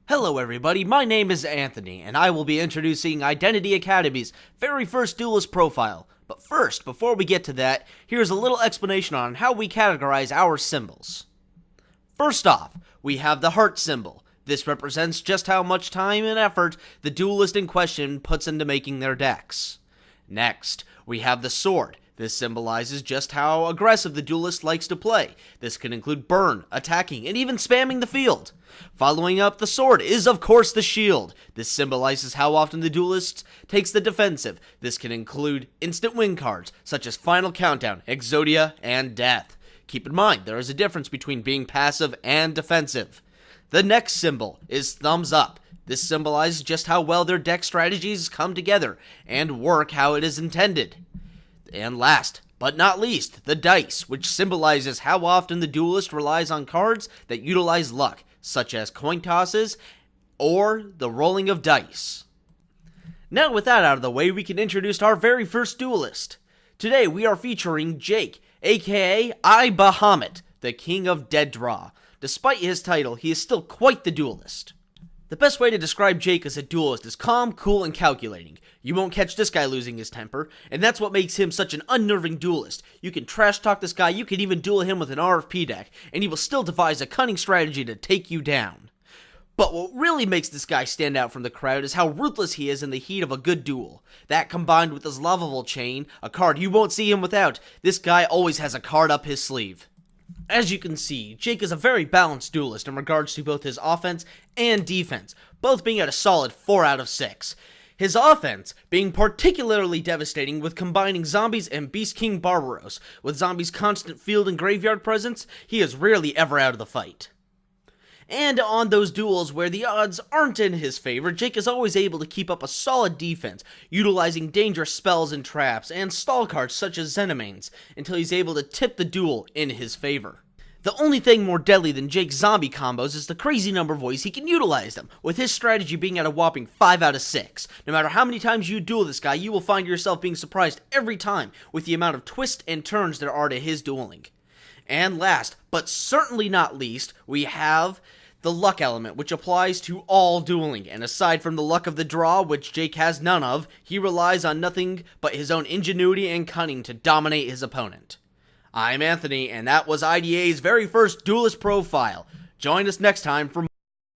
Hello everybody, my name is Anthony, and I will be introducing Identity Academy's very first Duelist profile. But first, before we get to that, here's a little explanation on how we categorize our symbols. First off, we have the heart symbol. This represents just how much time and effort the duelist in question puts into making their decks. Next, we have the sword. This symbolizes just how aggressive the duelist likes to play. This can include burn, attacking, and even spamming the field. Following up the sword is, of course, the shield. This symbolizes how often the duelist takes the defensive. This can include instant win cards, such as Final Countdown, Exodia, and Death. Keep in mind, there is a difference between being passive and defensive. The next symbol is thumbs up. This symbolizes just how well their deck strategies come together and work how it is intended. And last, but not least, the dice, which symbolizes how often the duelist relies on cards that utilize luck, such as coin tosses or the rolling of dice. Now with that out of the way, we can introduce our very first duelist. Today we are featuring Jake, aka I Bahamut, the King of Dead Draw. Despite his title, he is still quite the duelist. The best way to describe Jake as a duelist is calm, cool, and calculating. You won't catch this guy losing his temper, and that's what makes him such an unnerving duelist. You can trash talk this guy, you can even duel him with an RFP deck, and he will still devise a cunning strategy to take you down. But what really makes this guy stand out from the crowd is how ruthless he is in the heat of a good duel. That combined with his lovable chain, a card you won't see him without, this guy always has a card up his sleeve. As you can see, Jake is a very balanced duelist in regards to both his offense and defense, both being at a solid 4 out of 6. His offense being particularly devastating with combining zombies and Beast King Barbaros. With zombies' constant field and graveyard presence, he is rarely ever out of the fight. And on those duels where the odds aren't in his favor, Jake is always able to keep up a solid defense, utilizing dangerous spells and traps, and stall cards such as Xenamanes, until he's able to tip the duel in his favor. The only thing more deadly than Jake's zombie combos is the crazy number of ways he can utilize them, with his strategy being at a whopping 5 out of 6. No matter how many times you duel this guy, you will find yourself being surprised every time with the amount of twists and turns there are to his dueling. And last, but certainly not least, we have the luck element, which applies to all dueling, and aside from the luck of the draw, which Jake has none of, he relies on nothing but his own ingenuity and cunning to dominate his opponent. I'm Anthony, and that was IDA's very first duelist profile. Join us next time for more.